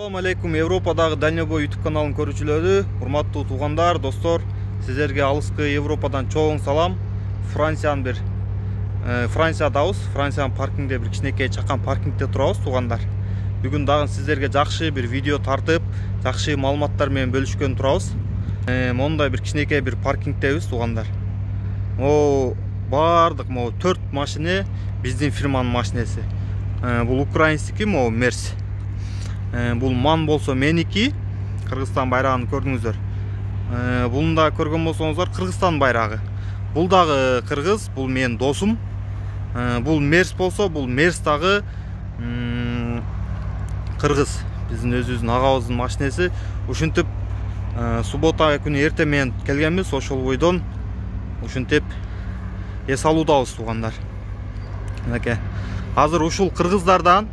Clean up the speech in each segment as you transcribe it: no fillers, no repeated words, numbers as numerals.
Assalamu алейкум, Европадагы Дальнобой YouTube каналын көрүүчүлөрү, урматтуу туугандар, достор, сиздерге алыскы Европадан чоң салам. Франциядабыз, Франциянын паркингде бир кичинекей чакан паркингде турабыз, туугандар. Бүгүн дагы сиздерге жакшы бир видео тартып, жакшы маалыматтар менен бөлүшкөн турабыз. Мондай бир кичинекей бир паркингдебиз, туугандар. Бардык 4 машина биздин фирманын машинеси. Бул украинский, Мерс. Бул ман болсо меники, Кыргызстан байрагын көрдүңүздөр. Бунун да көргөн болсоңуздар Кыргызстан байрагы. Бул дагы кыргыз, бул менин досум. Бул Мерс болсо, бул Мерс дагы кыргыз. Биздин өзүбүздүн агабыздын машинеси. Ушинтип суббота күнү эрте менен келгенбиз, ошол бойдон ушинтип эс алуудабыз, туугандар. Мынакей. Азыр ушул кыргыздардан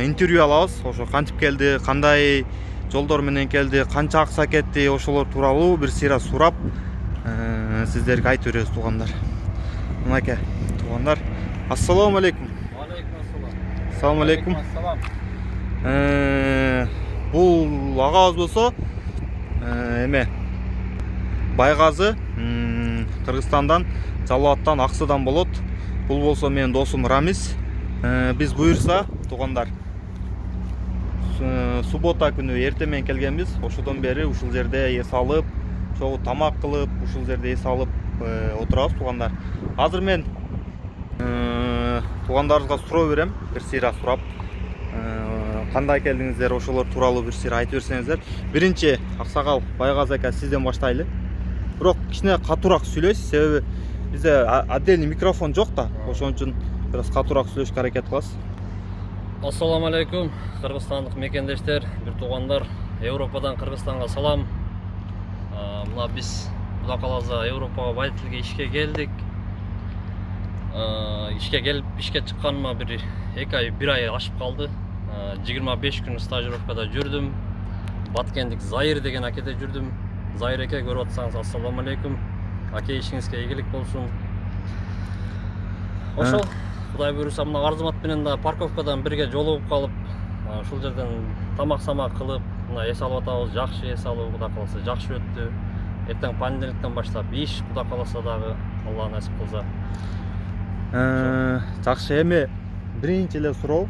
интервью алабыз. Ошо кантип келди, кандай жолдор менен келди, канча акча кетти, ошолор тууралуу бир сыйра сурап сиздерге айтып беребиз, туугандар. Мынакей, туугандар. Ассаламу алейкум. Ассаламу алейкум. Бул агабыз болсо Байгазы, Кыргызстандан, Жалал-Абадтан, Аксудан болот. Бул болсо менин досум Рамис. Биз буюрса, туугандар, суббота күнү эрте менен келгенбиз. Ошодон бери ушул жерде эс алып, чогуу тамак кылып, ушул жерде эс алып отурабыз, туугандар. Азыр мен туугандарыбызга суроо берем, бир сыйра сурап, кандай келдиңиздер, ошолор тууралуу бир сыйра айтып берсеңиздер. Биринчи Аксакал Байгазы ака, сизден баштайлы. Бирок кичине катуураак сүйлөйсүз, себеби бизде отдельный микрофон жок да, ошон үчүн бир аз катуураак сүйлөшкө аракет кыласыз. Ассаламу алейкум, кыргызстандык мекендештер, бир туугандар, Европадан Кыргызстанга салам. Мына биз Кудай кааласа Европага водительге ишке келдик. Ишке келип, ишке чыкканыма бир 1 ай ашып калды. 25 күн стажировкада жүрдүм. Баткендик Заир деген акеде жүрдүм. Заир аке, көрүп атсаңыз, ассаламу алейкум. Аке, ишиңизге ийгилик болсун. Ошол Кудай буйруса, мына Арзымат менен да парковкадан бирге жолугуп калып, ушул жерден тамак-самак кылып, мына эс алып атабыз. Жакшы эс алуу, Кудай кааласа, жакшы өттү. Эртең понедельниктен баштап иш, Кудай кааласа дагы, Алла насип кылса. Жакшы, эми биринчи эле суроо.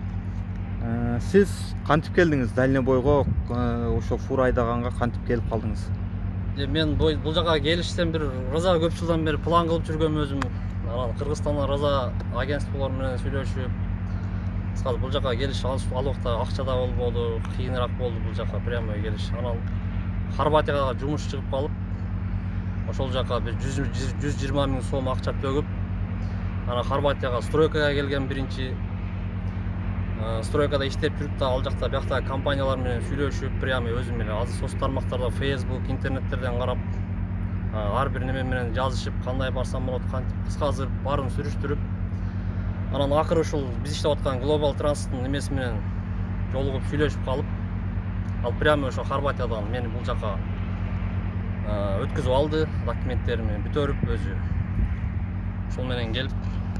Сиз кантип келдиңиз Дальнобойго, ошо фура айдаганга кантип келип калдыңыз? Мен бул жака келиштен бир раза көп жылдан бери план кылып жүргөм өзүм. Анан Кыргызстандан раза агентстволор менен сүйлөшүп, кыскасы бул жака келиш ал убакта акча да болбоду, кыйыныраак болду бул жака прямо келиш. Анан Хорватияга жумуш чыгып калып, ошол жака бир 120 000 сом акча төгүп, анан Хорватияга стройкага келген биринчи. Стройкада иштеп жүрүп да, ал жакта биякта компаниялар менен сүйлөшүп, прямо өзүм эле азыр соц тармактарда, Facebook, интернеттерден карап, ар бир неме менен жазышып, кандай барсам болот, кантип, кыскасы баарын сүрүштүрүп, анан акыры ушул биз иштеп аткан Global Transitt'ын немеси менен жолугуп сүйлөшүп калып, ал прямо ошо Хорватиядан мени бул жака өткүзүп алды, документтеримди бүтөрүп өзү. Ошол менен келип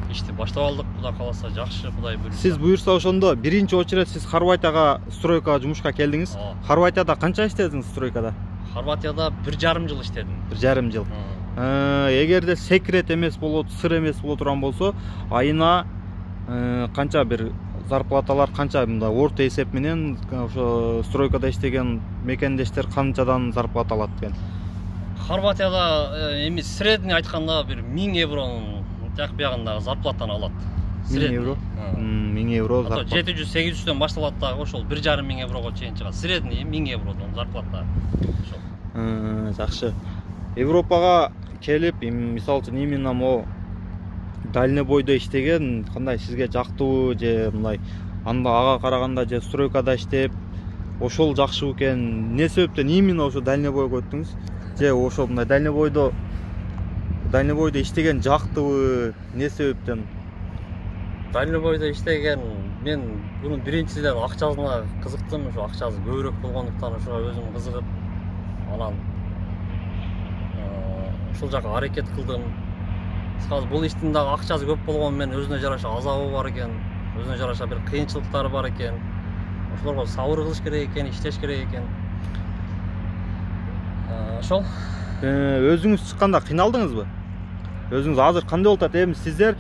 ишти баштап алдык, Кудай кааласа, жакшы, Кудай буйруса. Сиз буйруса ошондо биринчи очередь сиз Хорватияга стройкага жумушка келдиңиз. Хорватияда канча иштедиңиз стройкада? Хорватияда 1,5 жыл иштедим. 1,5 жыл. Эгерде секрет эмес болот, сыр эмес боло турган болсо, айына канча бир зарплаталар, канча мында орто эсеп менен ошо стройкада иштеген мекендештер канчадан зарплата алат экен? Хорватияда эми средний айтканда бир 1000 евронун жак биягында зарплатаны алат. 1000 евро? 1000 евро зарплата. 700-800дөн башталат дагы, ошол 1,5 еврого чейин чыгат. Средний 1000 евродон зарплата. Жакшы. Европага келип, мисалы үчүн именно мо Дальнобойдо иштеген кандай сизге жактуу же мындай ага караганда же стройкада иштеп ошол жакшы экен? Не себептен именно ошо Дальнобойго өттүңүз? Же ошо мындай Дальнобойдо иштеген жактыбы? Не себептен? Дальнобойдо иштеген мен бунун биринчиден акчасына кызыктым, ошо акчасы көбүрөөк болгондуктан ошого өзүм кызыгып, анан ушул жака аракет кылдым. Кыскасы бул иштин дагы акчасы көп болгону менен өзүнө жараша азабы бар экен, өзүнө жараша бир кыйынчылыктары бар экен. ошолорго сабыр кылыш керек экен, иштеш керек экен. Ошол. Өзүңүз чыкканда кыйналдыңызбы? Өзүңүз азыр кандай болуп атат? Эми сиздер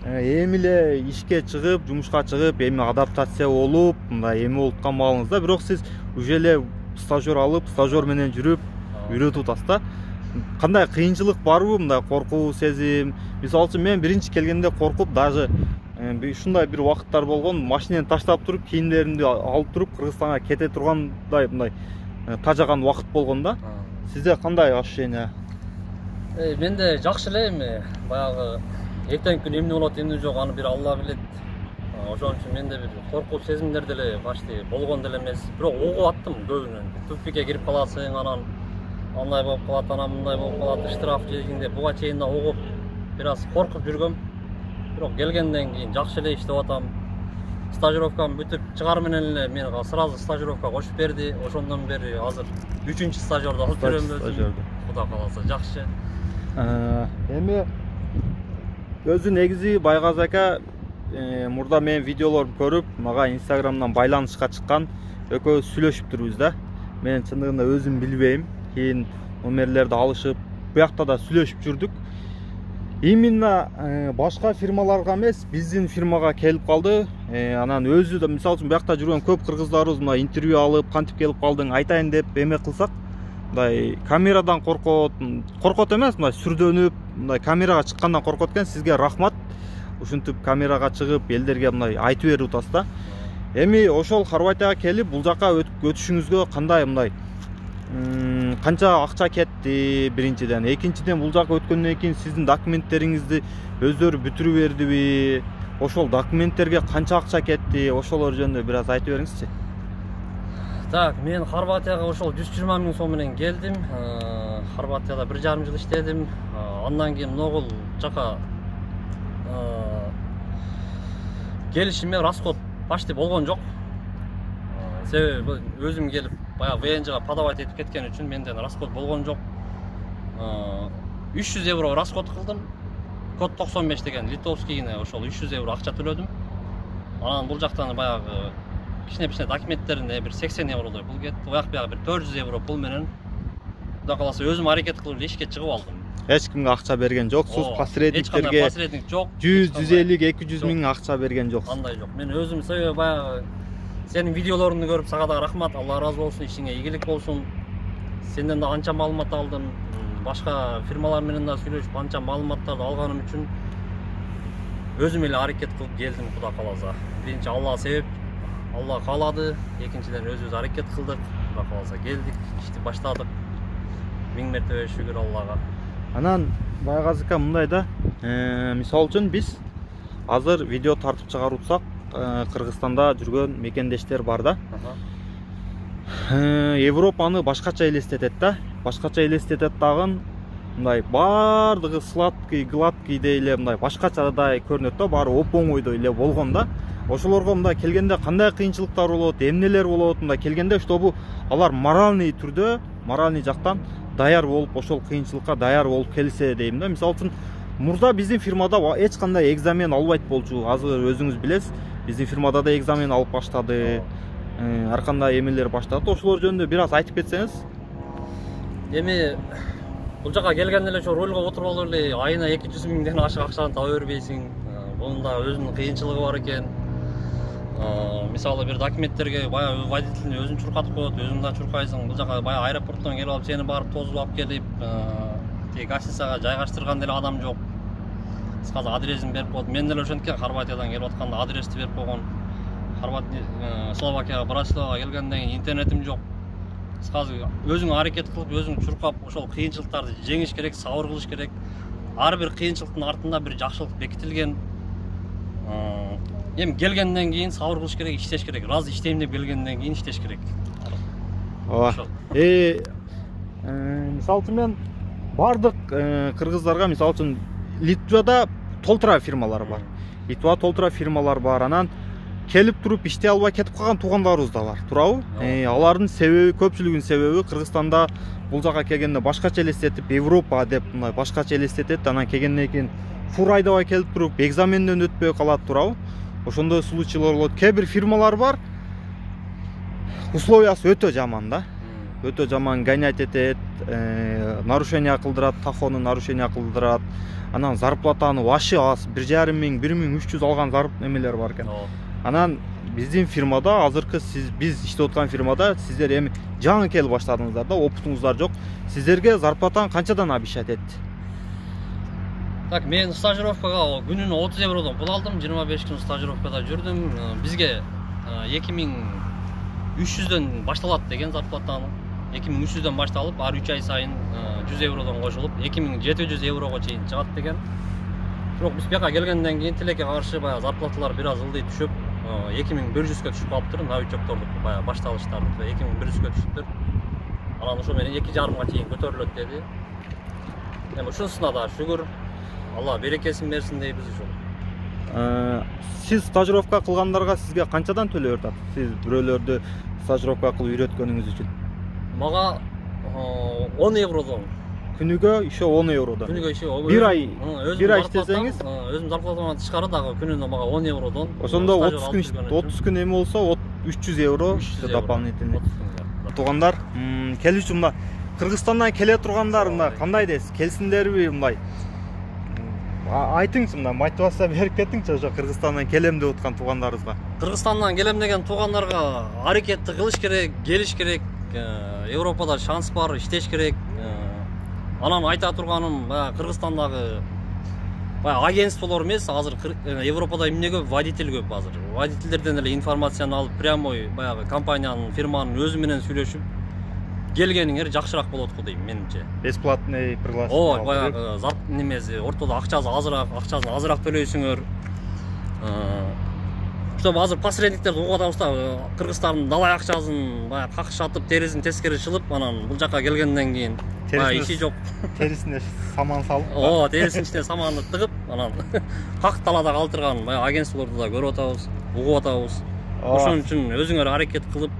эми эле ишке чыгып, жумушка чыгып, эми адаптация болуп, мындай эми болуп аткан маалыңызда, бирок сиз уже эле стажер алып, стажер менен жүрүп, үйрөтүп атасыз да. Кандай кыйынчылык барбы? Мындай коркуу сезим. Мисалы үчүн мен биринчи келгенде коркуп, даже ушундай бир убакыттар болгон, машинени таштап туруп, кийимдеримди алып туруп, Кыргызстанга кете тургандай мындай тажаган убакыт болгон да. Сизде кандай ощущение? Менде жакшы эле, эми баягы эртеңки күн эмне болот, эмне жок, аны бир Алла билет. Ошон үчүн менде бир коркуу сезимдер деле башты болгон деле эмес. Бирок угуп аттым көбүнөн. Тупикке кирип каласың, анан андай болуп калат, анан мындай болуп калат, штраф жейсиң деп буга чейин да угуп, бир аз коркуп жүргөм. Бирок келгенден кийин жакшы эле иштеп атам. Стажировкам бүтүп чыгар менен эле мени сразу стажировка кошуп берди. Ошондон бери азыр 3-чү стажерде алып жүрөм өзүм. Кудай кааласа жакшы. Эми өзү негизи Байгазы ака мурда мен видеолорду көрүп, мага Инстаграмдан байланышка чыккан, экөөбүз сүйлөшүп турбуз да. Мен чындыгында өзүм билбейм. Кийин номерлерди алышып, буякта да сүйлөшүп жүрдүк. Именно башка фирмаларга эмес, биздин фирмага келип калды. Анан өзү да мисалы үчүн буякта жүргөн көп кыргыздарыбыз мына интервью алып, кантип келип калдың, айтайын деп эме кылсак, мындай камерадан коркот эмес, мындай сүрдөнүп, мындай камерага чыккандан коркот экен. Сизге рахмат. Ушинтип камерага чыгып, элдерге мындай айтып берип атасыз да. Эми ошол Хорватияга келип, бул жака өтүшүңүзгө кандай мындай канча акча кетти биринчиден, экинчиден бул жака өткөндөн кийин сиздин документтериңизди өздөрү бүтүрүп бердиби? Ошол документтерге канча акча кетти? Ошолор жөнүндө бир аз айтып бериңизчи. Так, мен Хорватияга ошол 120 000 сом менен келдим. Хорватияда 1,5 жыл иштедим. Андан кийин могул жака келишиме расход почти болгон жок. Себеби өзүм келип баягы ВНЖга подавать этип кеткен үчүн менден расход болгон жок. 300 евро расход кылдым. Код 95 деген литовскийне ошол 300 евро акча төлөдүм. Анан бул жактан баягы кичине документтерине бир 80 евродой пул кетти. Буяк бияга бир 400 евро пул менен Кудай кааласа өзүм аракет кылып ишке чыгып алдым. Эч кимге акча берген жоксуз, посредниктерге посредник жок. 100-150-200 миң акча берген жоксуз. Андай жок. Мен өзүм себеби баягы сенин видеолоруңду көрүп сага да рахмат, Алла ыраазы болсун, ишиңе ийгилик болсун. Сенден да анча маалымат алдым. Башка фирмалар менен да сүйлөшүп анча маалыматтарды алганым үчүн өзүм эле аракет кылып келдим, Кудай кааласа. Биринчи Алла себеп, Алла каалады, экинчиден өзүбүз аракет кылдык, Кудай кааласа келдик, ишти баштадык. Миң мертебе шүгүр Аллага. Анан Байгазы ака мындай да, мисалы үчүн биз азыр видео тартып чыгарып Кыргызстанда жүргөн мекендештер бар да. Европаны башкача элестетет да. Башкача элестетет дагы, мындай бардыгы сладкий, гладкий эле мындай башкачадай көрүнөт да, баары оп-оңойдой эле болгон да. Ошолорго мындай келгенде кандай кыйынчылыктар болот, эмнелер болот, мындай келгенде чтобы алар моральный түрдө, моральный жактан даяр болуп, ошол кыйынчылыкка даяр болуп келсе дейм да. Мисалы үчүн мурда биздин фирмада эч кандай экзамен албайт болчу. Азыр өзүңүз билесиз, биздин фирмада да экзамен алып баштады. Ар кандай эмелер баштады. Ошолор жөнүндө бир аз айтып кетсеңиз. Эми бул жака келгенде эле ошо рольго отуруп алып эле айына 200 миңден ашык акчаны таба бербейсиң. Бунун да өзүнүн кыйынчылыгы бар экен. Мисалы бир документтерге баягы водитель өзүн чуркатып коет, өзүң да чуркайсың. Бул жака баягы аэропорттон келип алып сени барып тозулуп алып келип, тиги гостиницага жайгаштырган деле адам жок. Кыскасы адресин берип коет. Мен деле ошенткен Хорватиядан келип атканда адрести берип койгон. Словакияга, Братиславага келгенден кийин интернетим жок. Кыскасы өзүң аракет кылып, өзүң чуркап, ошол кыйынчылыктарды жеңиш керек, сабыр кылыш керек. Ар бир кыйынчылыктын артында бир жакшылык бекитилген. Эми келгенден кийин сабыр кылыш керек, иштеш керек. Раз иштейм деп келгенден кийин иштеш керек. Ооба. Мисалы үчүн мен бардык кыргыздарга мисалы үчүн Литвада толтура фирмалар бар. Литвада толтура фирмалар бар. Анан келип туруп иштей албай кетип калган туугандарыбыз да бар, туурабы? Алардын себеби, көпчүлүгүнүн себеби Кыргызстанда бул жака келгенде башкача элестетип, Европа деп мындай башкача элестетет. Анан келгенден кийин фур айдабай келип туруп, экзаменден өтпөй калат, туурабы? Ошондой случайлар болот. Кээ бир фирмалар бар. условиясы өтө жаман да. Өтө жаман, гонять этет, нарушение кылдырат, тахону нарушение кылдырат. Анан зарплатаны вообще аз, 1,5 миң, 1,300 алган эмелер бар экен. Анан биздин фирмада азыркы биз иштеп аткан фирмада сиздер эми жаңы келип баштадыңыздар да, опытыңыздар жок. Сиздерге зарплатаны канчадан обещать этти? Так, мен стажировкага күнүнө 30 евродон пул алдым, 25 күн стажировкада жүрдүм. Бизге 2300дөн башталат деген зарплатаны. 2300дөн башталып, ар 3 ай сайын 100 евродон кошулуп, 2700 еврого чейин чыгат деген. Бирок биз бияка келгенден кийин тилекке каршы баягы зарплаталар бир аз ылдый түшүп, 2100га түшүп калыптыр. Новичоктордуку баягы башталыштардыкы 2100га түшүптүр. Анан ошо менен 2,5га чейин көтөрүлөт деди. Эми ушунусуна да шүгүр. Алла берекесин берсин дейбиз ушул. Сиз стажировка кылгандарга сизге канчадан төлөп жатат? Сиз бирөөлөрдү стажировка кылып үйрөткөнүңүз үчүн? Мага 10 евродон. Күнүгө ишо 10 евродон. Күнүгө ишо. Бир ай иштесеңиз, өзүм зарплатаман тышкары дагы күнүнө мага 10 евродон. Ошондо 30 күн эме болсо 300 евро дополнительный. Туугандар, келүүчү мына Кыргызстандан келе тургандар мына кандай дейсиз? Келсиндерби мындай? Айтыңыз мына мотивация берип кетиңчи ошо Кыргызстандан келем деп аткан туугандарыбызга. Кыргызстандан келем деген туугандарга аракетти кылыш керек, келиш керек. Европада шанс бар, иштеш керек. Анан айта турганым, Кыргызстандагы агентстволор эмес, азыр Европада эмне көп, водитель көп азыр. Водительдерден эле информацияны алып, прямой баягы компаниянын, фирманын өзү менен сүйлөшүп келгениңер жакшыраак болот го дейм менимче. Бесплатный приглашение. Баягы зат немеси, ортодо акчасы азыраак төлөйсүңөр. Чтобы азыр посредниктерди угуп атабыз да, Кыргызстандын далай акчасын баягы какшатып, терисин тескери чылып, анан бул жака келгенден кийин баягы иши жок. Терисине саман салып. Терисинин ичине саманды тыгып, анан как талада калтырган баягы агентстволорду да көрүп атабыз, угуп атабыз. Ошон үчүн өзүңөр аракет кылып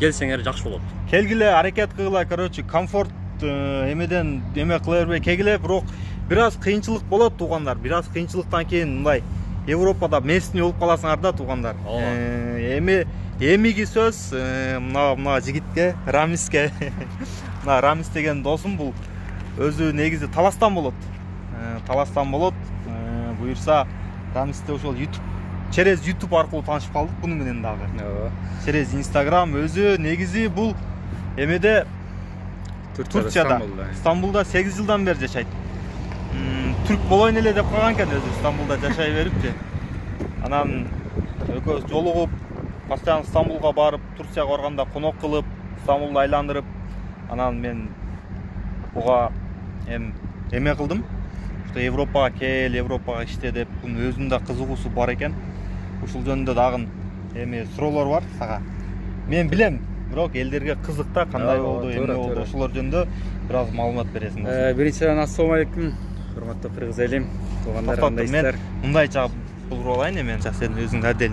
келсеңер жакшы болот. Келгиле, аракет кылгыла, короче, комфорт эмеден эме кыла бербей келгиле, бирок бир аз кыйынчылык болот туугандар. Бир аз кыйынчылыктан кийин мындай Европада местный болуп каласыңар да туугандар. Эмиги сөз мына жигитке, Рамиске. Мына Рамис деген досум бул өзү негизи Таластан болот. Буюрса Рамисте ошол через YouTube аркылуу таанышып калдык буну менен дагы. Через Instagram өзү негизи бул эмеде Турцияда, Стамбулда 8 жылдан бери жашайт. Түрк болоюн эле деп калган экен өзү Стамбулда жашай берипчи. Анан экөөбүз жолугуп, постоянно Стамбулга барып, Турцияга барганда конок кылып, Стамбулду айландырып, анан мен буга эме кылдым. Что Европага кел, Европага иште деп, бунун өзүнүн да кызыгуусу бар экен. Ушул жөнүндө дагы эме суроолор бар сага. Мен билем, бирок элдерге кызык да, кандай болду, эмне болду, ошолор жөнүндө бир аз маалымат бересиң. Биринчиден ассалам алейкум, урматтуу кыргыз элим, туугандар, кандайсыздар? Мен мындайча булдуруп алайын эми, сен өзүң абдел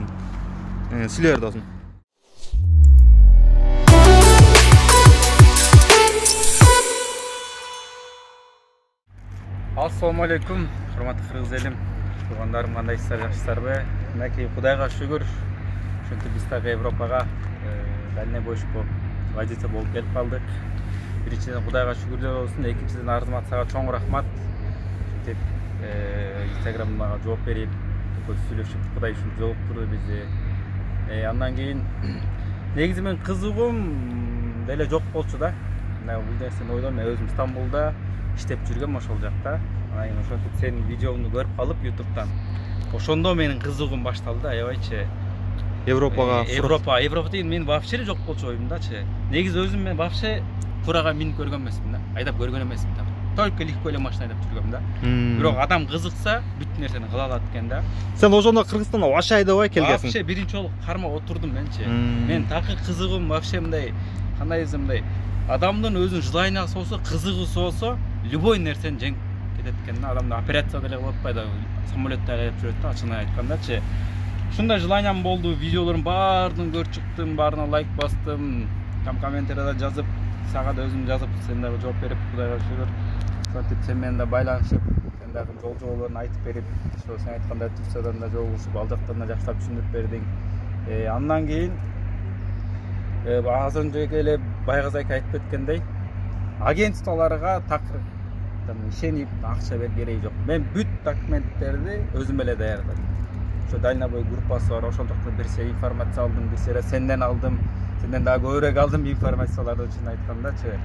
сүйлөй бер досум. Ассалам алейкум, урматтуу кыргыз элим, туугандарым, кандайсыздар, жакшысыздарбы? Мынакей Кудайга шүгүр, ошентип биз дагы Европага дальнобойщик болуп, водитель болуп келип калдык. Биринчиден Кудайга шүгүрлөр болсун, экинчиден Арзымат сага чоң рахмат. Ошентип Instagramга жооп берип, сүйлөшүп, Кудай ушинтип жолуктурду бизди. Андан кийин негизи мен кызыгуум деле жок болчу да. Бул нерсени ойлойм, мен өзүм Стамбулда иштеп жүргөм ошол жакта. Анан ошентип сенин видеоңду көрүп калып YouTube'дан. Ошондо менин кызыгуум башталды, аябайчы. Европа деген мен вообще жок болчу оюмдачы. Негизи өзүм мен вообще фурага минип көргөн эмесмин да. Айдап көргөн эмесмин да. Только легко эле машина айдап жүргөм да. Бирок адам кызыкса, бүт нерсени кыла алат экен да. Сен ошондо Кыргызстанда вообще айдабай келгенсиң. Вообще биринчи жолу кармап отурдум менчи. Мен такы кызыгуум вообще мындай, кандай десем мындай, адамдын өзүнүн желаниясы болсо, кызыгуусу болсо, любой нерсени жеңип кетет экен да. Адамда операция деле кылып атпайбы, самолетте айдап жүрөт да, ачыгын айткандачы. Ушундай желаниям болду, видеолордун баарын көрүп чыктым, баарына лайк бастым, там комментарияда жазып, сага да өзүм жазып, сен дагы жооп берип, Кудайга шүгүр. Ошентип сен менен да байланышып, сен дагы жол жоболорун айтып берип, ошо сен айткандай Турциядан да жолугушуп, ал жактан да жакшылап түшүндүрүп бердиң. Андан кийин азыр önce эле Байгаз айка айтып кеткендей, агентстволорго такыр ишенип акча берип кереги жок. Мен бүт документтерди өзүм эле даярдадым. Ошо Дальнобой группасы бар, ошол жактан бир сыйра информация алдым, бир сыйра сенден алдым, сенден дагы көбүрөөк алдым информацияларды, чын айткандачы.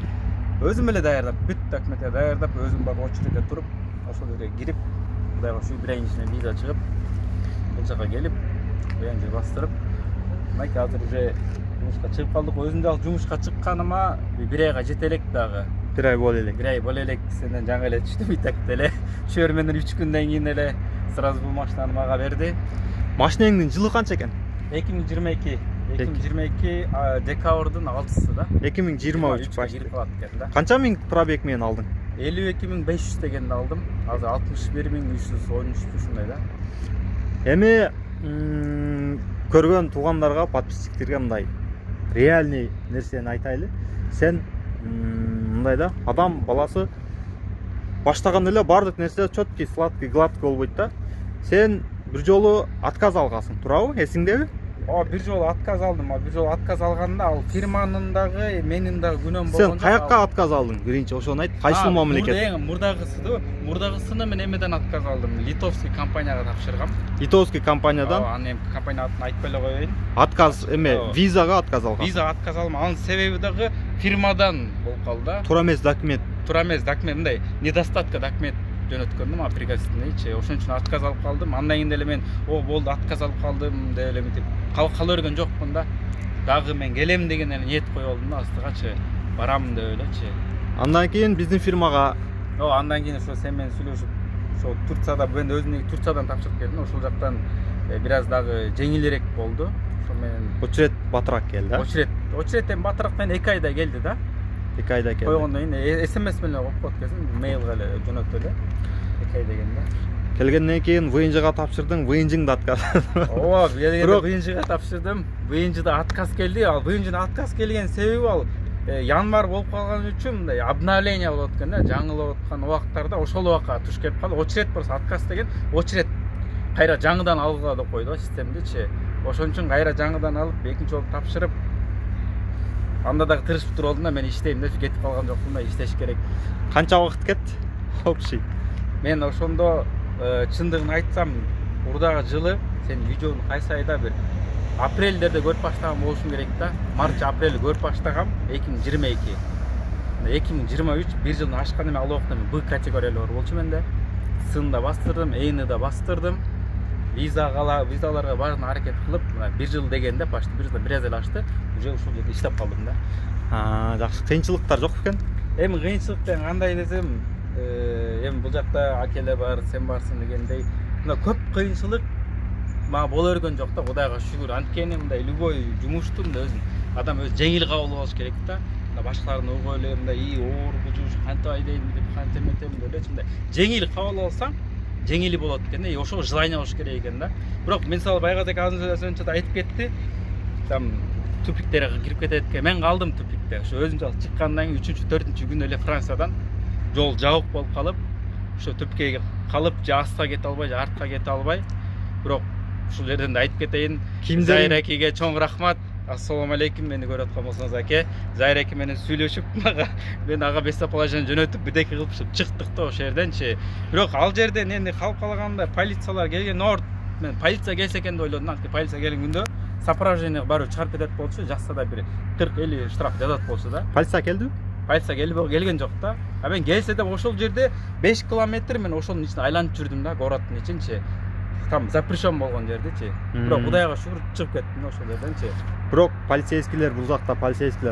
Өзүм эле даярдап, бүт документтерди даярдап, өзүм барып очередке туруп, ошол жерге кирип, Кудайга шүгүр бир айдын ичинде виза чыгып, бул жака келип, аяңжы бастырып, мынакей азыр уже жумушка чыгып калдык. Өзүм дагы жумушка чыкканыма бир айга жете элек дагы. Бир ай боло элек. Бир ай боло элек, сенден жаңы эле түштүм итакта эле. Шөөр менен 3 күндөн кийин эле сразу бул машинаны мага берди. Машинеңдин жылы канча экен? 2022 декабрдын 6-сы да. 2023 башты. Канча миң пробег менен алдың? 52.500 дегенди алдым. Азыр 61.313 ушундай да. Эми көргөн туугандарга, подписчиктерге мындай реальный нерсени айтайлы. Сен мындай да, адам баласы баштаганда эле бардык нерсе чөткий, сладкий, гладкий болбойт да. Сен бир жолу отказ алгансың, туурабы? Эсиңдеби? Бир жолу отказ алдым. Бир жолу отказ алганда ал фирманын дагы, менин дагы күнөөм болгон Сен жок. каякка отказ алдың? Биринчи ошону айт. Кайсы мамлекет? Мурдагысыны мен эмеден отказ алдым. Литовский компанияга тапшыргам. Литовский компаниядан? Аны эми компания атын айтпай эле коеюн. Отказ эме, визага отказ алгансың. Виза отказ алдым. Анын себеби дагы фирмадан болуп калды да. Туура эмес документ. Туура эмес документ, мындай недостатка документ жөнөткөндүм, пригодительныйчы. Ошон үчүн отказ алып калдым. Андан кийин деле мен, болду, отказ алып калдым деп эле мынтип кала өргөн жокмун да. Дагы мен келем деген эле ниет коюп алдым да, астыгачы барам деп элечи. Андан кийин биздин фирмага андан кийин ошо сен менен сүйлөшүп, ошо Турцияда мен өзүм Турциядан тапшырып келдим. Ошол жактан бир аз дагы жеңилирээк болду. Ошо менен очеред батыраак келди, да? Очеред эми батыраак менен 2 айда келди да. 2 айда келди. Койгондон кийин СМС менен коюп коет экенсиң, мейлге эле жөнөттү эле. 2 ай дегенде. Келгенден кийин ВНЖга тапшырдың, ВНЖңды отказ. Келгенде ВНЖга тапшырдым. ВНЖда отказ келди. Ал ВНЖда отказ келген себеби ал январь болуп калган үчүн мындай обновление болуп аткан да, жаңылып аткан убактарда ошол убакка туш келип калды. Очеред просто отказ деген, очеред кайра жаңыдан алгыла деп койду системдичи. Ошон үчүн кайра жаңыдан алып, экинчи жолу тапшырып, анда дагы тырышып туруп алдым да, мен иштейм деп кетип калган жокмун да, иштеш керек. Канча убакыт кетти? Общий. Мен ошондо чындыгын айтсам, урдагы жылы сен видеону кайсы айда бир апрелдерде көрүп баштаган болушум керек да. Март-апрель көрүп баштагам 2022. 2023 бир жылдан ашкан эми ал убакта мен Б категориялар болчу менде. Сын да бастырдым, Эни да бастырдым. Визаларга баарын аракет кылып, мына бир жыл дегенде почти бир жылда бир аз эле ашты. Уже ушул жерде иштеп калдым да. Жакшы, кыйынчылыктар жок экен? Эми кыйынчылык деген кандай десем, эми бул жакта акеле бар, сен барсың дегендей, мына көп кыйынчылык мага боло өргөн жок да, Кудайга шүгүр. Анткени мындай любой жумуштун да өзүн адам өз жеңил кабыл алыш керек да. Мына башкалардын ойгой эле мындай оор бул жумуш кантип айдайм деп, кантип эметем деп элечи, мындай жеңил кабыл алсаң, жеңили болот экен да. Ошого желание болуш керек экен да. Бирок мен мисалы Байгаз эки азыр айтып кетти. Там тупиктерге кирип кетет экен. Мен калдым тупикте. Ошо өзүнчө чыккандан кийин 3-4 күн эле Франциядан жол жабык болуп калып, ошо тупикке калып, же астка кете албай, же артка кете албай. Бирок ушул жерден да айтып кетейин. Зайыр акеге чоң рахмат. Ассаламу алейкум, мени көрүп аткан болсоңуз аке. Зайыр аке менен сүйлөшүп, мага мен ага бесоположение жөнөтүп, бирдеке кылып чыктык да ошол жерденчи. Бирок ал жерден энди калып калганда полициялар келген, мен полиция келсе экен деп ойлодум. Анткени полиция келген күндө сопровождение барып чыгарып кетет болчу, жакса да бир 40-50 штраф жазат болчу да. Полиция келдиби? Полиция келген жок да. Мен келсе деп ошол жерде 5 километр мен ошонун ичинде айланып жүрдүм да, городдун ичинчи. Там запрещен болгон жердечи. Бирок Кудайга шүгүр чыгып кеттим ошол жерденчи. Бирок полицейскийлер бул жакта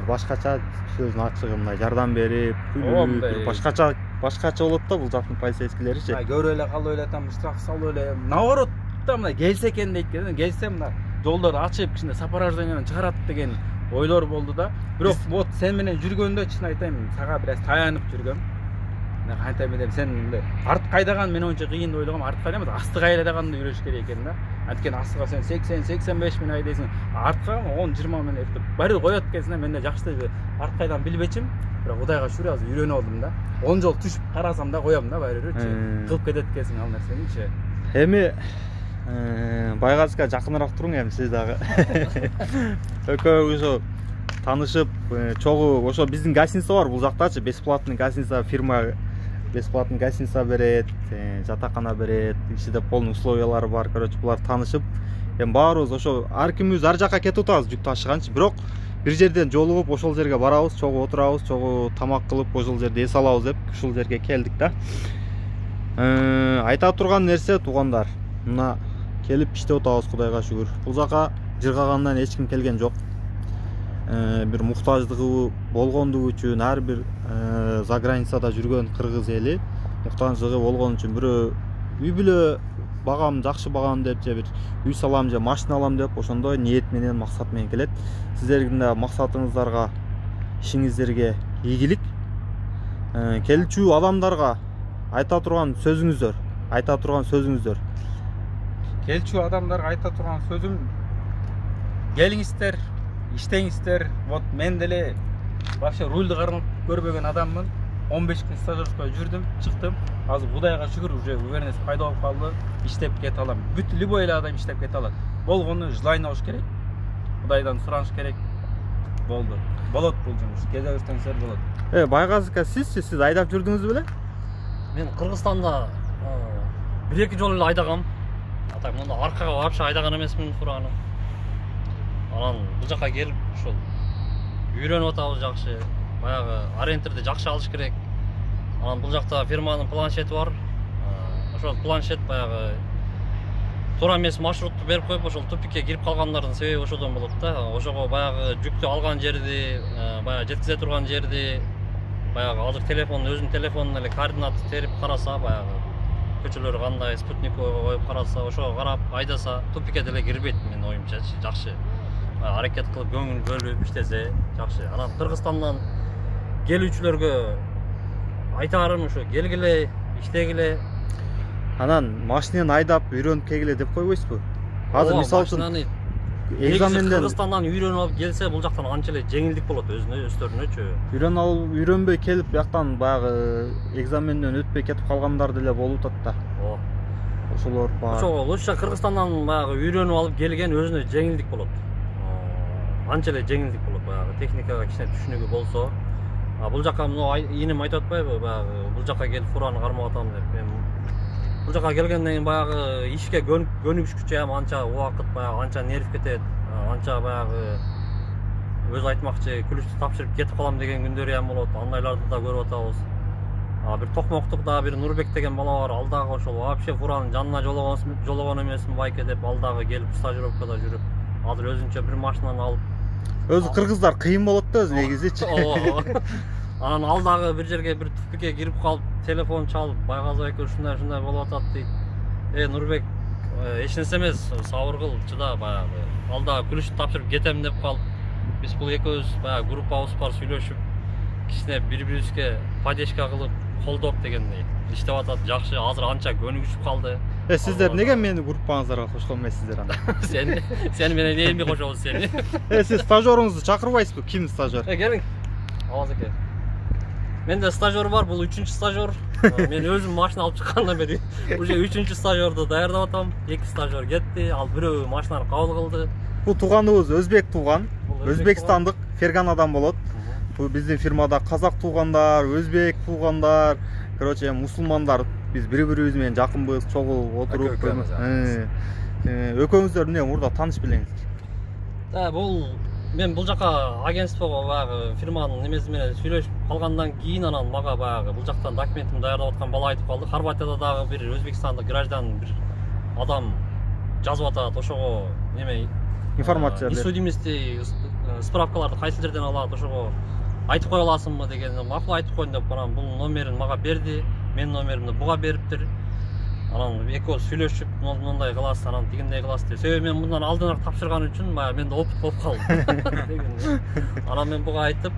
башкача сөзүн ачыгы мындай жардам берип, башкача болот да бул жактын полицейскийлеричи. Көрүп эле калып эле там штраф салып эле. Наоборот да, мына келсе экен дейт экен. Келсем мына жолдорду ачып, кичине сопровождение менен чыгарат деген ойлор болду да. Бирок вот сен менен жүргөндө чын айтайын, сага бир аз таянып жүргөм. Мен кантип элем, сен мындай артка айдаган мен ончо кыйын деп ойлогом, артка эмес, астыга айдаганда жүрүш керек экен да. Анткени астыга сен 80-85 менен айдайсың, артка 10-20 менен эртеп баары коет экенсиң. Мен да жакшы артка айдан билбечим, бирок Кудайга шүгүр азыр үйрөнүп алдым да. 10 жол түшүп карасам да коем да баарыбирчи. Кылып кетет экенсиң ал нерсеничи. Эми Байгазга жакыныраак туруң эми сиз дагы. Экөөбүз таанышып, чогуу ошо биздин гостиница бар бул жактачы, бесплатный гостиница, фирма бесплатный гостиница берет, жатакана берет, ичинде полный условиялары бар. Короче, булар таанышып, эми баарыбыз ошо ар кимибиз ар жака кетип атабыз жүк ташыганчы, бирок бир жерден жолугуп ошол жерге барабыз, чогуу отурабыз, чогуу тамак кылып, ошол жерде эс алабыз деп ушул жерге келдик да. Айта турган нерсе, туугандар, мына келип иштеп атабыз, Кудайга шүгүр. Бул жака жыргагандан эч ким келген жок. Бир муктаждыгы болгондугу үчүн, ар бир заграницада жүргөн кыргыз эли муктаждыгы болгон үчүн бирөө үй бүлө багам, жакшы багам деп, же бир үй салам, же машина алам деп ошондой ниет менен, максат менен келет. Сиздердин да максатыңыздарга, ишиңиздерге ийгилик. Келчү адамдарга айта турган сөзүңүздөр. Келчү адамдарга айта турган сөзүм: келиңиздер, иштеңиздер. Вот мен деле вообще рульды кармап көрбөгөн адаммын. 15 күн стажировкага жүрдүм, чыктым. Азыр Кудайга шүгүр, уже уверенность пайда болуп калды. Иштеп кете алам. Бүт любой эле адам иштеп кете алат. Болгону желание болуш керек. Кудайдан сураныш керек. Болду. Болот бул жумуш. Кезе өртөңсөр болот. Байгазыка сиз айдап жүрдүңүз беле? Мен Кыргызстанда 1-2 жолу эле айдагам. Так мында аркага вообще айдаган эмесмин фураны. Анан бул жака келип ошол үйрөнүп атабыз жакшы. Баягы ориентирди жакшы алыш керек. Анан бул жакта фирманын планшети бар. Ошол планшет баягы туура эмес маршрутту берип коюп, ошол тупикке кирип калгандардын себеби ошодон болот да. Ошого баягы жүктү алган жерди, баягы жеткизе турган жерди, баягы азыр өзүнүн телефонуна эле координатты терип караса, баягы көчөлөр кандай спутниковый коюп караса, ошого карап айдаса тупикке деле кирбейт менин оюмча. Жакшы аракет кылып көңүл бөлүп иштесе жакшы. Анан Кыргызстандан келүүчүлөргө айтарым ушу: келгиле, иштегиле. Анан машинени айдап үйрөнүп келгиле деп койбойсузбу? Азыр мисалы үчүн экзаменден Кыргызстандан үйрөнүп алып келсе, бул жактан анча эле жеңилдик болот өздөрүнөчү. Үйрөнбөй келип бияктан баягы экзаменден өтпөй кетип калгандар деле болуп атат да. Ошолор бар. Ошо лучше Кыргызстандан баягы үйрөнүп алып келген өзүнө жеңилдик болот. Анча эле жеңилдик болот, баягы техникага кичине түшүнүгү болсо. Бул жака инем айтып атпайбы, баягы бул жака келип фураны кармап атам деп. Мен бул жака келгенден кийин баягы ишке көнүгүшкүчө анча убакыт, баягы анча нерв кетет, анча баягы өзү айтмакчы күлүштү тапшырып кетип калам деген күндөр болот. Андайларды да көрүп атабыз. Бир Токмоктукта бир Нурбек деген бала бар, ал дагы ошол вообще фуранын жанына жологон эмесмин байке деп, ал дагы келип стажировкада жүрүп, азыр өзүнчө бир машинаны алып. Өзү кыргыздар кыйын болот да өзү негизичи. Анан ал дагы бир жерге бир тупикке кирип калып, телефон чалып, Байгазы эке ушундай болуп атат дейт. Нурбек, эч нерсе эмес, сабыр кыл, чыда, баягы. Ал дагы күлүштү тапшырып кетем деп калып, биз бул экөөбүз баягы группабыз бар, сүйлөшүп, кичине бири-бирибизге поддержка кылып, колдоп дегендей иштеп атат. Жакшы, азыр анча көнүгүшүп калды. Сиздер неге мени группаңыздарга кошконбайсыздар анда? Сен менен эмне кошобуз сени? Сиз стажёруңузду чакырбайсызбы? Ким стажёр? Келиң. Аваз эке. Менде стажёр бар, бул 3-чү стажёр. Мен өзүм машина алып чыккандан бери уже 3-чү стажёрду даярдап атам. 2 стажёр кетти, ал бирөө машинаны кабыл кылды. Бул тууганыбыз өзбек тууган, өзбекстандык Ферганадан болот. Бул биздин фирмада казак туугандар, өзбек туугандар, короче, мусулмандар, биз бири-бирибиз менен жакынбыз, чогуу отуруп. Экөөңүздөр эмне мурда тааныш белеңиз? Мен бул жака агентствого баягы фирманын немеси менен сүйлөшүп калгандан кийин анан мага баягы бул жактан документимди даярдап аткан бала айтып калды. Хорватияда дагы бир өзбекстандык граждан бир адам жазып атат, ошого неме информация берип. Судимости справкаларды кайсы жерден алат, ошого айтып кое аласыңбы деген. Макул айтып койдум деп, анан бул номерин мага берди. Менин номеримди буга бериптир. Анан экөөбүз сүйлөшүп, мындай кыласыз, анан тигиндей кыласыз деп. Себеби мен мындан алдынаак тапшырган үчүн баягы менде опыт болуп калды. Анан мен буга айтып,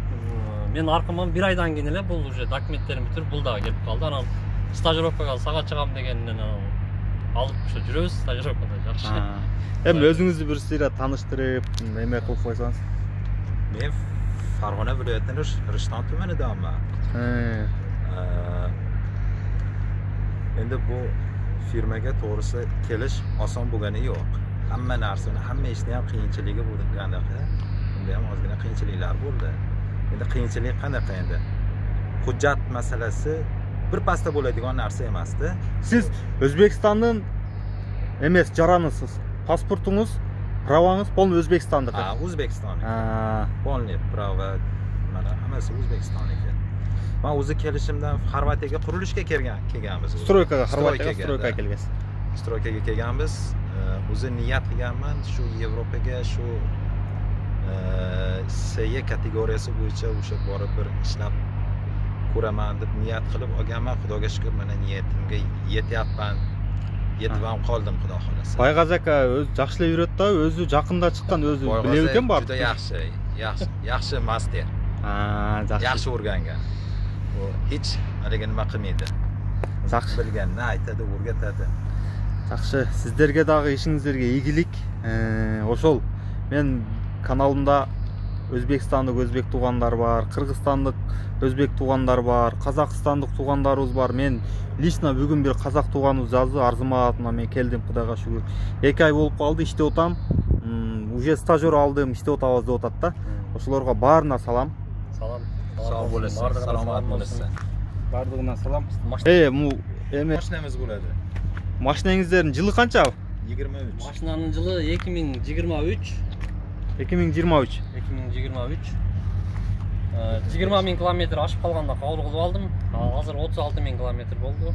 мен аркыман 1 айдан кийин эле бул уже документтерин бүтүрүп, бул дагы келип калды. Анан стажировкага сага чыгам дегенден алып ошо жүрөбүз стажировкада жакшы. Эми өзүңүздү бир сыйра тааныштырып, эме кылып койсоңуз. Мен Farg'ona viloyatining Rishton tumanidanman. Endi bu firmaga to'g'risi kelish oson bo'lgani yo'q. Hamma narsani, hamma ishni ham qiyinchiligi bo'lganda O'zimda ham ozgina qiyinchiliklar bo'ldi. Endi qiyinchilik qanaqa endi? Hujjat masalasi bir pasda bo'ladigan narsa emasdi. Siz O'zbekistondan emas, jaranısız. Pasportunuz, pravanız polni O'zbekistondiki. Ha, O'zbekistonlik. Ha. Polni prava mana hammasi O'zbekistonniki. Men o'zi kelishimdan Xorvatiyaga qurilishga kelganmiz. Stroykaga, Xorvatiyaga stroykaga kelgansiz. Stroykaga kelganmiz. O'zi niyat qilganman shu Yevropaga shu C kategoriyasi bo'yicha o'sha borib bir ishlab ko'raman deb niyat qilib olganman. Xudoga shukr, mana niyatimga yetyapman. Yetib ham qoldim, xudo xolasa. Bayg'az aka o'zi yaxshilab yuradi-da, o'zi yaqinda chiqqan, o'zi bilib ekan bor. Juda yaxshi master. Ha, Yaxshi o'rgangan. U hech haliga nima qilmaydi. Yaxshi Bilganini aytadi, o'rgatadi. Yaxshi, sizlarga dag'i ishingizlarga igilik. Ошол men kanalimda O'zbekistonlik o'zbek tuğanlar var, Qirg'izistonlik o'zbek tuğanlar var, Qozog'istonlik tuğanlarımız var. Men lично bugun bir qozoq tuğanımız yazdı, arzumatımla men keldim, Xudoga shukr. 2 ay bo'lib qoldi, ishda o'tam. Уже стажер aldım, ishda o'tabыз deb o'tadi da. Ошолорго баарына салам. Салам. Sog' bo'lasizlar, salomat bo'lasizlar. Бардығына салам. Mashinamiz bo'ladi. Mashinangizlarning yili qancha? 23. Машинаның жылы 2023. 2023. 2023. 20.000 километр ашып қалғанда қабыл қылып алдым. Қазір 36.000 километр болды.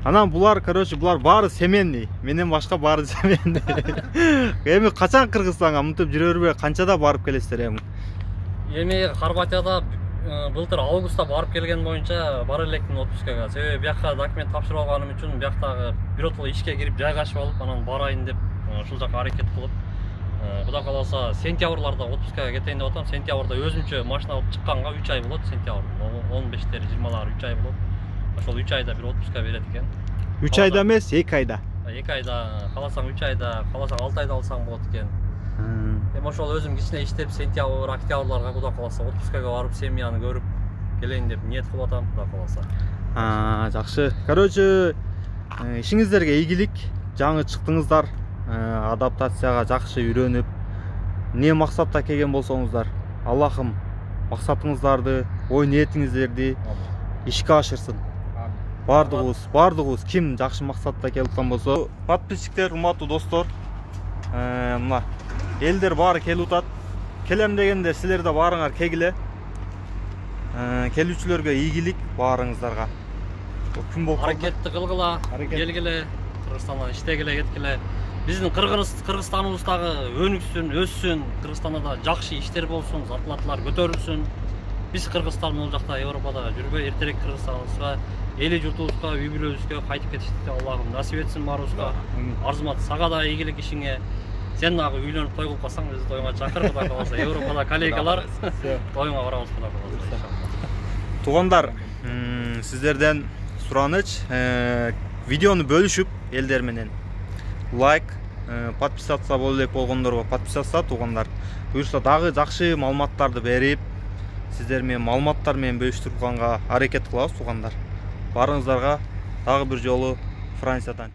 Анан булар, короче, булар баары семенный. Менен башка баары семенный. Эми качан Кыргызстанга мынтип жүрө бербей, канчада барып келесиздер эми? Эми Хорватияда былтыр августта барып келген боюнча бара электин отпускага. Себеби бияка документ тапшырып алганым үчүн бияктагы биротоло ишке кирип жайгашып алып, анан барайын деп ушул жака аракет кылып, Кудай кааласа сентябрларда отпускага кетейин деп атам. Сентябрда өзүмчө машина алып чыкканга 3 ай болот, сентябр. 15-тери 20-лары 3 ай болот. Ошол 3 айда бир отпуска берет экен. 3 айда эмес, 2 айда. 2 айда, кааласаң 3 айда, кааласаң 6 айда алсаң болот экен. Эми ошол өзүм кичине иштеп сентябрь, октябрларга Кудай кааласа отпускага барып, семьяны көрүп келейин деп ниет кылып атам, Кудай кааласа. Жакшы. Короче, ишиңиздерге ийгилик, жаңы чыктыңыздар, адаптацияга жакшы үйрөнүп, не максатта келген болсоңуздар, Аллахым максатыңыздарды, ой ниетиңиздерди ишке ашырсын. Бардыгыбыз ким жакшы максатта келип болсо, подписчиктер, урматтуу достор, мына элдер баары келип атат. Келем дегенде силер да баарыңар кегиле. Келүүчүлөргө ийгилик баарыңыздарга. Күн болуп аракетти кылгыла, келгиле, Кыргызстандан иштегиле, кеткиле. Биздин Кыргызстаныбыздагы өнүксүн, өссүн, Кыргызстанда да жакшы иштер болсун, зарплаталар көтөрүлсүн. Биз Кыргызстан бул жакта Европада жүрбөй, эртерээк Кыргызстаныбызга, эли журтубузга, үй бүлөбүзгө кайтып кетишти Аллахым насип этсин баарыбызга. Арзымат, сага да ийгилик ишиңе. Сен дагы үйлөнүп той кылып калсаң, бизди тоюңа чакыр, Кудай кааласа. Европада коллегалар, тоюңа барабыз, Кудай кааласа. Тугандар, сиздерден сураныч, видеону бөлүшүп элдер менен лайк, подписаться боло элек болгондорго подписаться тугандар. Буюрса дагы жакшы маалыматтарды берип, сиздер менен маалыматтар менен бөлүштүрүп алганга аракет кылабыз тугандар. Баарыңыздарга дагы бир жолу Франциядан